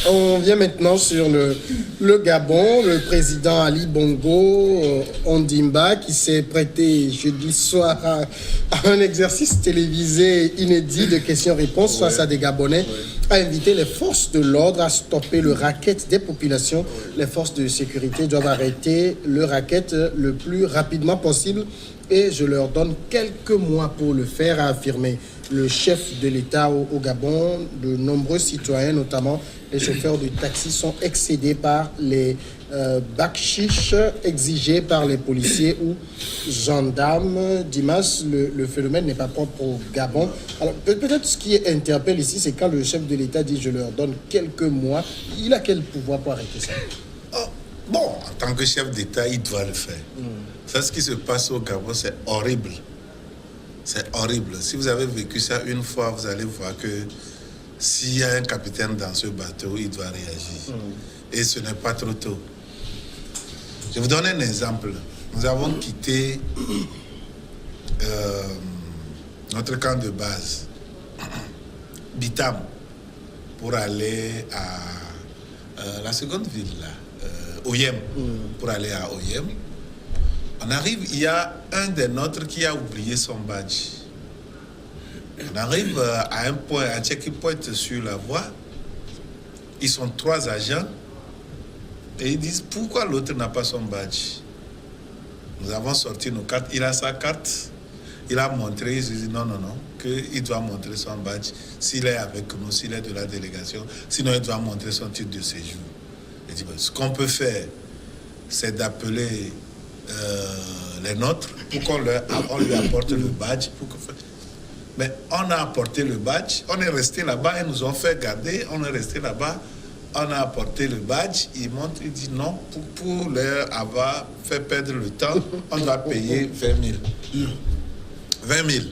On vient maintenant sur le Gabon. Le président Ali Bongo Ondimba, qui s'est prêté jeudi soir à un exercice télévisé inédit de questions-réponses face à des Gabonais, a invité les forces de l'ordre à stopper le racket des populations. Les forces de sécurité doivent arrêter le racket le plus rapidement possible et je leur donne quelques mois pour le faire, a affirmé le chef de l'État au Gabon. De nombreux citoyens, notamment les chauffeurs de taxi, sont excédés par les bakshish exigés par les policiers ou gendarmes. Dimas, le phénomène n'est pas propre au Gabon. Alors, peut-être ce qui interpelle ici, c'est quand le chef de l'État dit « je leur donne quelques mois », il a quel pouvoir pour arrêter ça? Bon, en tant que chef d'État, il doit le faire. Ça, ce qui se passe au Gabon, c'est horrible. C'est horrible. Si vous avez vécu ça une fois, vous allez voir que s'il y a un capitaine dans ce bateau, il doit réagir. Et ce n'est pas trop tôt. Je vous donne un exemple. Nous avons quitté notre camp de base, Bitam, pour aller à la seconde ville, là, Oyem, pour aller à Oyem. On arrive, il y a un des nôtres qui a oublié son badge. On arrive à un point, un checkpoint sur la voie. Ils sont 3 agents et ils disent pourquoi l'autre n'a pas son badge. Nous avons sorti nos cartes. Il a sa carte. Il a montré. Je dis non, qu'il doit montrer son badge s'il est avec nous, s'il est de la délégation. Sinon, il doit montrer son titre de séjour. Il dit ce qu'on peut faire, c'est d'appeler les nôtres pour qu'on lui apporte le badge. Mais on a apporté le badge, on est resté là-bas, ils nous ont fait garder, on est resté là-bas, on a apporté le badge, il montre, il dit non, pour leur avoir fait perdre le temps, on doit payer 20 000. 20 000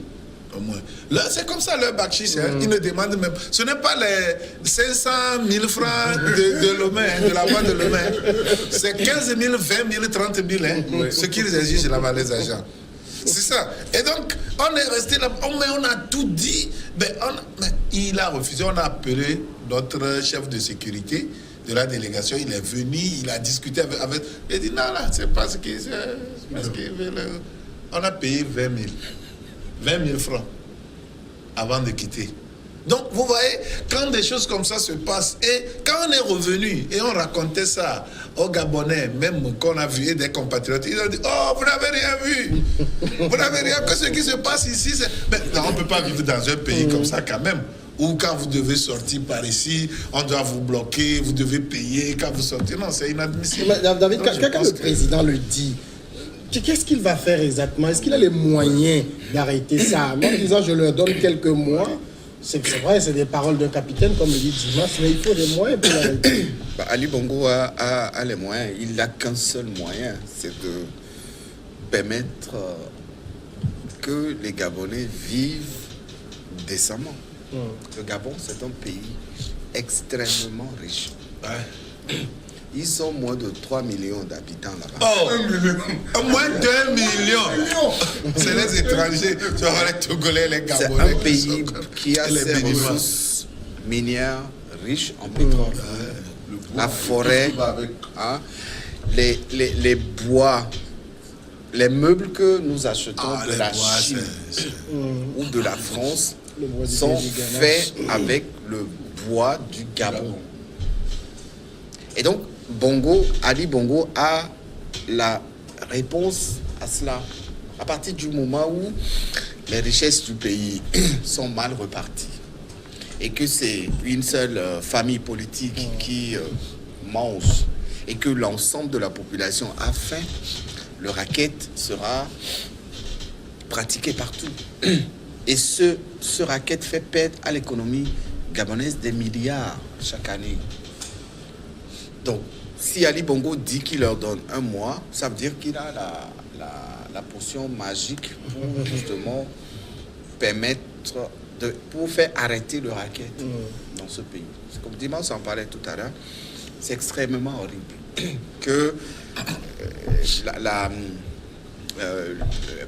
au moins. Là, c'est comme ça leur bakshish, ils ne demandent même. Ce n'est pas les 500 000 francs de Lomé, de la voie de Lomé. C'est 15 000, 20 000, 30 000, ce qu'ils exigent là-bas, les agents. C'est ça. Et donc, on est resté là, mais on a tout dit. Mais il a refusé. On a appelé notre chef de sécurité de la délégation. Il est venu, il a discuté avec. Il a dit non, là, c'est pas ce qu'il veut. On a payé 20 000. 20 000 francs avant de quitter. Donc, vous voyez, quand des choses comme ça se passent, et quand on est revenu et on racontait ça aux Gabonais, même qu'on a vu, et des compatriotes, ils ont dit, oh, vous n'avez rien vu. Vous n'avez rien, que ce qui se passe ici, c'est... Mais non, on ne peut pas vivre dans un pays comme ça quand même. Ou quand vous devez sortir par ici, on doit vous bloquer, vous devez payer quand vous sortez. Non, c'est inadmissible. Mais David, quand le président le dit, qu'est-ce qu'il va faire exactement? Est-ce qu'il a les moyens d'arrêter ça? En disant, je leur donne quelques mois, c'est vrai, c'est des paroles d'un capitaine, comme le dit Dimas, mais il faut des moyens pour l'arrêter. Ali Bongo a les moyens. Il n'a qu'un seul moyen, c'est de permettre que les Gabonais vivent décemment. Le Gabon, c'est un pays extrêmement riche. Ils sont moins de 3 millions d'habitants là-bas. Oh, moins de 2 millions. C'est les étrangers, tu vois, les Togolais, les Gabonais. C'est un pays qui a ses ressources minières riches en pétrole. La forêt, les bois, les meubles que nous achetons de la Chine ou de la France sont faits avec le bois du Gabon. Et donc, Ali Bongo a la réponse à cela. À partir du moment où les richesses du pays sont mal reparties et que c'est une seule famille politique qui mange et que l'ensemble de la population a faim, le racket sera pratiqué partout. Et ce racket fait perdre à l'économie gabonaise des milliards chaque année. Donc, si Ali Bongo dit qu'il leur donne un mois, ça veut dire qu'il a la potion magique pour justement permettre pour faire arrêter le racket dans ce pays. C'est comme Dimas en parlait tout à l'heure, c'est extrêmement horrible que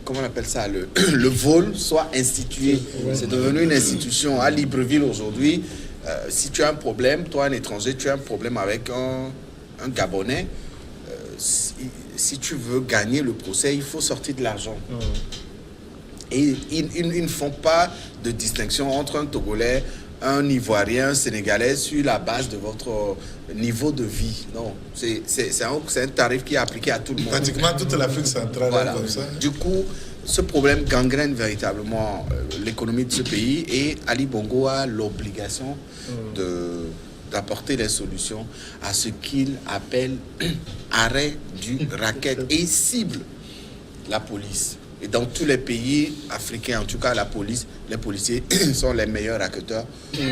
comment on appelle ça, le vol soit institué. C'est devenu une institution à Libreville aujourd'hui. si tu as un problème, toi, un étranger, tu as un problème avec un Gabonais, si tu veux gagner le procès, il faut sortir de l'argent. Et ils ne font pas de distinction entre un Togolais, un Ivoirien, un Sénégalais sur la base de votre niveau de vie. Non, c'est un tarif qui est appliqué à tout le monde. Pratiquement toute l'Afrique centrale est comme ça. Du coup, ce problème gangrène véritablement l'économie de ce pays et Ali Bongo a l'obligation d'apporter les solutions à ce qu'il appelle arrêt du racket et il cible la police. Et dans tous les pays africains, en tout cas la police, les policiers sont les meilleurs racketteurs.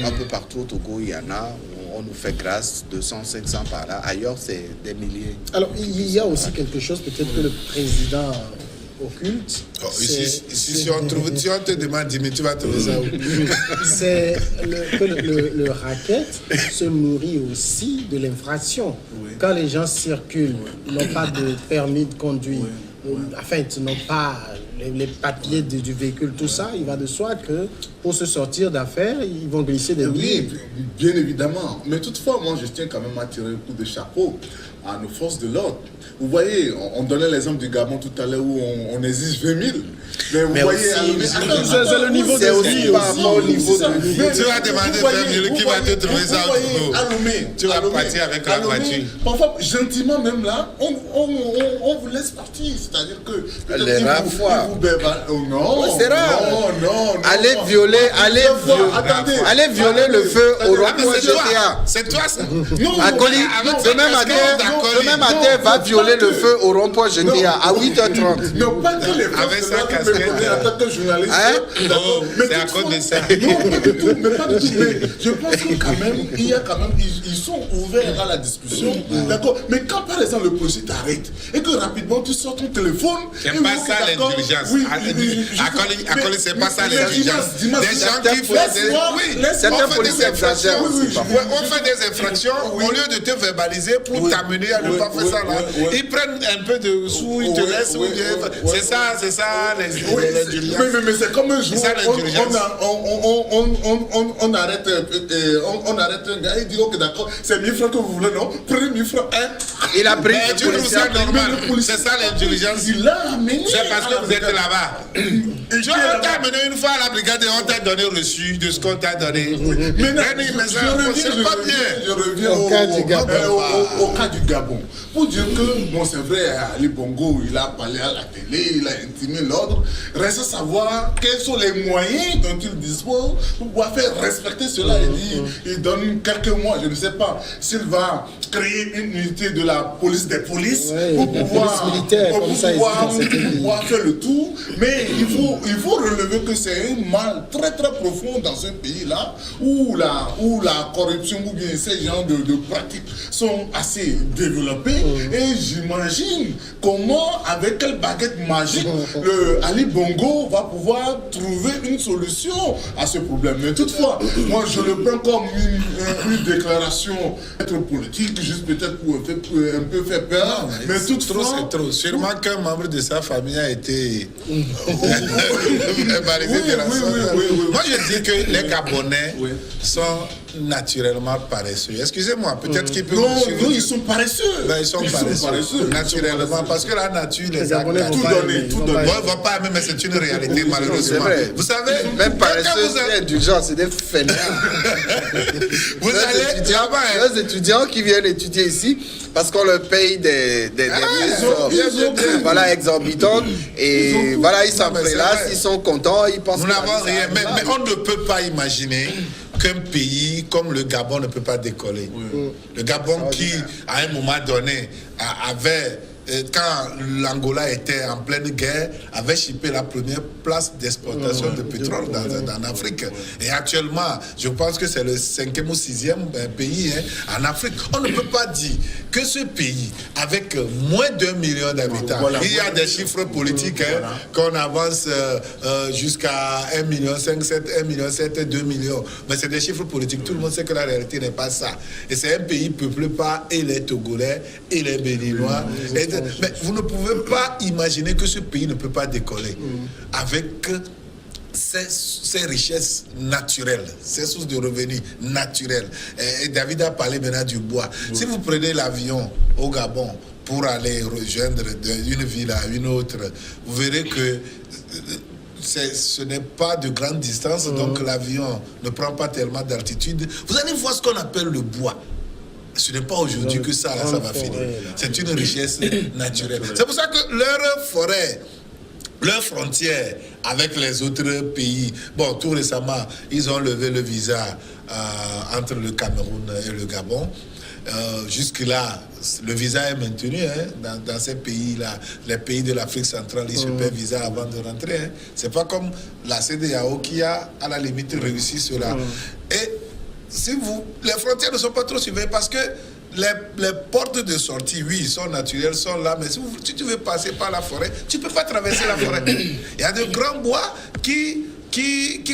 Un peu partout au Togo, il y en a. On nous fait grâce, 200, 500 par là. Ailleurs, c'est des milliers. Alors, il y a aussi quelque chose, peut-être que le président occulte. Si on te demande 10 000, tu vas trouver ça où? C'est que le racket se nourrit aussi de l'infraction. Quand les gens circulent, n'ont pas de permis de conduire, enfin, ils n'ont pas les papiers du véhicule, tout ça, il va de soi que pour se sortir d'affaires, ils vont glisser des billets. Oui, bien évidemment. Mais toutefois, moi, je tiens quand même à tirer le coup de chapeau à nos forces de l'ordre. Vous voyez, on donnait l'exemple du Gabon tout à l'heure où on exige 20 000. Mais vous voyez, c'est le niveau de vie aussi. Tu vas demander 20 000, qui va te trouver ça au Togo? Tu vas partir avec la voiture. Parfois, gentiment même là, on vous laisse partir. C'est-à-dire que... Les rares fois. Non, c'est rare. Non. Allez violer le feu au rond-point GTA. C'est toi ça. Akoli, demain matin, va violer le feu au rond-point GTA à 8h30. Non, pas dans les avec sa casquette. En tant que journaliste. C'est à cause de ça. Non, pas du tout. Mais je pense que quand même, ils sont ouverts à la discussion. D'accord. Mais quand par exemple le policier t'arrête et que rapidement tu sors ton téléphone. C'est pas ça l'intelligence. Akoli, c'est pas ça l'intelligence. Des gens qui font des infractions. On fait des infractions au lieu de te verbaliser pour t'amener à ne pas faire ça là. Ils prennent un peu de sous, ils te laissent. C'est ça l'intelligence. Mais c'est comme un jour, on arrête un gars, il dit ok d'accord, c'est 1000 francs que vous voulez, non? Prenez 1000 francs. Il a pris tu trouves ça normal. C'est ça l'intelligence. Il l'a amené. C'est parce que vous êtes là-bas. On t'a amené une fois à la brigade et on t'a donné reçu de ce qu'on t'a donné. Mais je reviens au cas du Gabon. Pour dire que, bon, c'est vrai, Ali Bongo, il a parlé à la télé, il a intimé l'ordre. Reste à savoir quels sont les moyens dont il dispose pour pouvoir faire respecter cela. Il donne quelques mois, je ne sais pas, s'il va créer une unité de la police des polices pour pouvoir faire le tour. Mais il faut relever que c'est un mal très très profond dans ce pays-là où la corruption ou bien ces genres de pratiques sont assez développées. Et j'imagine comment, avec quelle baguette magique, Ali Bongo va pouvoir trouver une solution à ce problème. Mais toutefois, moi je le prends comme une déclaration politique, juste peut-être pour un peu faire peur. Mais toutefois... C'est trop. Sûrement qu'un membre de sa famille a été balisé de la sorte. Moi je dis que les Gabonais sont naturellement paresseux. Excusez-moi, peut-être qu'ils peuvent... Non, ils sont paresseux. Ils sont paresseux. Naturellement, parce que la nature les a tout donné. On ne va pas aimer, mais c'est une réalité, malheureusement. Vous savez, même paresseux, c'est indulgent, c'est des fainéants. Vous allez... Les étudiants qui viennent étudier ici, parce qu'on leur paye des exorbitantes, et voilà, ils s'en prélassent, ils sont contents, ils pensent... Nous n'avons rien, mais on ne peut pas imaginer qu'un pays comme le Gabon ne peut pas décoller. Le Gabon qui, à un moment donné, avait... Quand l'Angola était en pleine guerre, avait chipé la première place d'exportation de pétrole en Afrique. Et actuellement, je pense que c'est le 5e ou 6e pays en Afrique. On ne peut pas dire que ce pays, avec moins d'1 million d'habitants, il y a des chiffres politiques qu'on avance jusqu'à 1,5 million, 1,7 million, 2 millions. Mais c'est des chiffres politiques. Tout le monde sait que la réalité n'est pas ça. Et c'est un pays peuplé par et les Togolais et les Béninois. Mais vous ne pouvez pas imaginer que ce pays ne peut pas décoller avec ces richesses naturelles, ces sources de revenus naturelles. Et David a parlé maintenant du bois. Si vous prenez l'avion au Gabon pour aller rejoindre d'une ville à une autre, vous verrez que ce n'est pas de grande distance, donc l'avion ne prend pas tellement d'altitude. Vous allez voir ce qu'on appelle le bois. Ce n'est pas aujourd'hui que ça va finir. C'est une richesse naturelle. C'est pour ça que leur forêt, leurs frontières avec les autres pays, bon, tout récemment, ils ont levé le visa entre le Cameroun et le Gabon. Jusque-là, le visa est maintenu dans ces pays-là. Les pays de l'Afrique centrale, ils se paient visa avant de rentrer. C'est pas comme la CEDEAO qui a, à la limite, réussi cela. Et les frontières ne sont pas trop surveillées parce que les portes de sortie, oui, sont naturelles, sont là, mais si tu veux passer par la forêt, tu ne peux pas traverser la forêt. Il y a de grands bois qui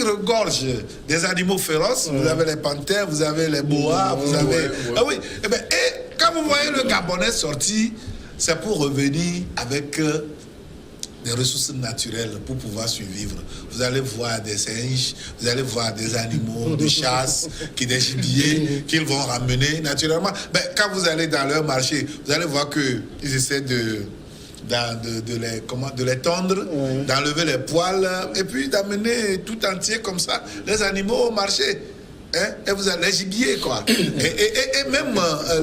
regorgent des animaux féroces. Vous avez les panthères, vous avez les boas, vous avez... Ah oui, et quand vous voyez le Gabonais sortir, c'est pour revenir avec des ressources naturelles pour pouvoir survivre. Vous allez voir des singes, vous allez voir des animaux de chasse, des gibiers qu'ils vont ramener naturellement. Quand vous allez dans leur marché, vous allez voir qu'ils essaient de les tondre, d'enlever les poils et puis d'amener tout entier comme ça les animaux au marché. Et vous avez les gibiers, quoi. Et même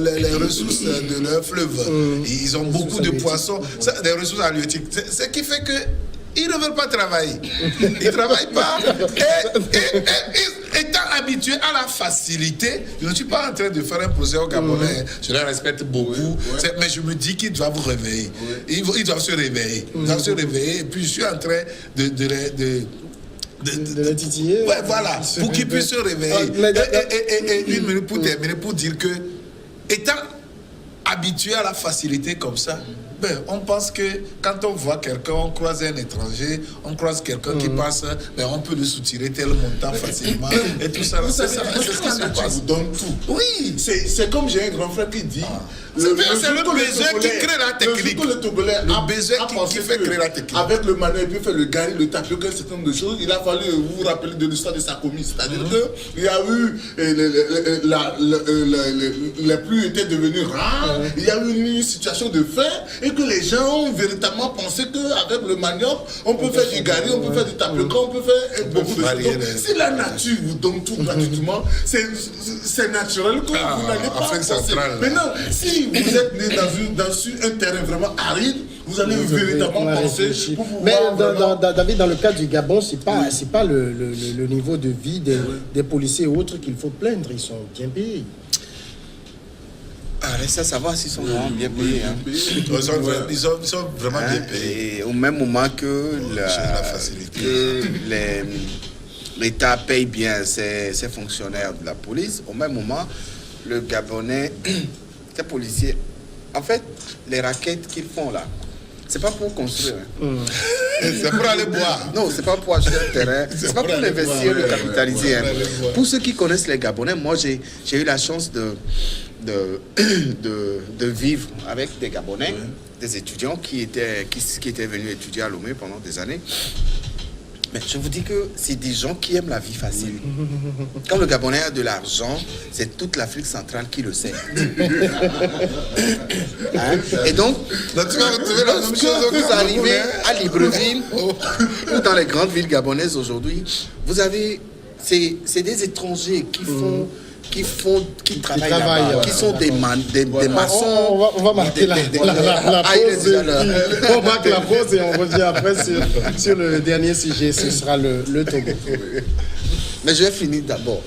les ressources de leur fleuve. Ils ont beaucoup de poissons, des ressources halieutiques. Ce qui fait que ils ne veulent pas travailler. Ils ne travaillent pas. Et étant habitués à la facilité, je ne suis pas en train de faire un procès au Gabonais. Je les respecte beaucoup. Mais je me dis qu'ils doivent réveiller. Ils doivent se réveiller. Ils doivent se réveiller. Et puis je suis en train de les titiller. Ouais, voilà. Pour qu'ils puissent se réveiller. Et une minute pour terminer, pour dire que, étant habitué à la facilité comme ça, on pense que quand on voit quelqu'un, on croise un étranger, on croise quelqu'un qui passe, on peut le soutirer tel montant facilement et tout ça. C'est ce qui se passe. Vous donne tout. Oui. C'est comme j'ai un grand frère qui dit. C'est le besoin qui crée la technique. Le besoin qui fait créer la technique. Avec le manuel, il peut faire le gari, le tapioca, un certain nombre de choses. Il a fallu vous rappeler de l'histoire de sa commis. C'est-à-dire qu'il y a eu les pluies étaient devenues rares. Il y a eu une situation de faim et que les gens ont véritablement pensé qu'avec le manioc, on peut faire du gari, on peut faire du tapioca, on peut faire beaucoup de choses. Si la nature vous donne tout gratuitement, c'est naturel que vous n'allez pas penser. Maintenant, si vous êtes né dans un terrain vraiment aride, vous allez véritablement penser pour pouvoir... Mais David, dans le cas du Gabon, c'est pas le niveau de vie des policiers et autres qu'il faut plaindre. Ils sont bien payés. Reste à savoir s'ils sont vraiment bien payés. Ils sont vraiment bien payés. Et au même moment que l'État paye bien ses fonctionnaires de la police, au même moment, le Gabonais, ces policiers, en fait, les raquettes qu'ils font là, c'est pas pour construire. C'est pour aller boire. Non, c'est pas pour acheter un terrain. C'est pas pour l'investir, le capitaliser. Pour ceux qui connaissent les Gabonais, moi j'ai eu la chance de vivre avec des Gabonais, des étudiants qui étaient venus étudier à Lomé pendant des années. Mais je vous dis que c'est des gens qui aiment la vie facile. Quand le Gabonais a de l'argent, c'est toute l'Afrique centrale qui le sait. Et donc, lorsque vous arrivez à Libreville ou dans les grandes villes gabonaises aujourd'hui, vous avez, c'est des étrangers qui travaillent là-bas, qui sont des maçons. On va marquer la pause. On marque la pause et on revient après sur le dernier sujet. Ce sera le Togo. Mais je vais finir d'abord.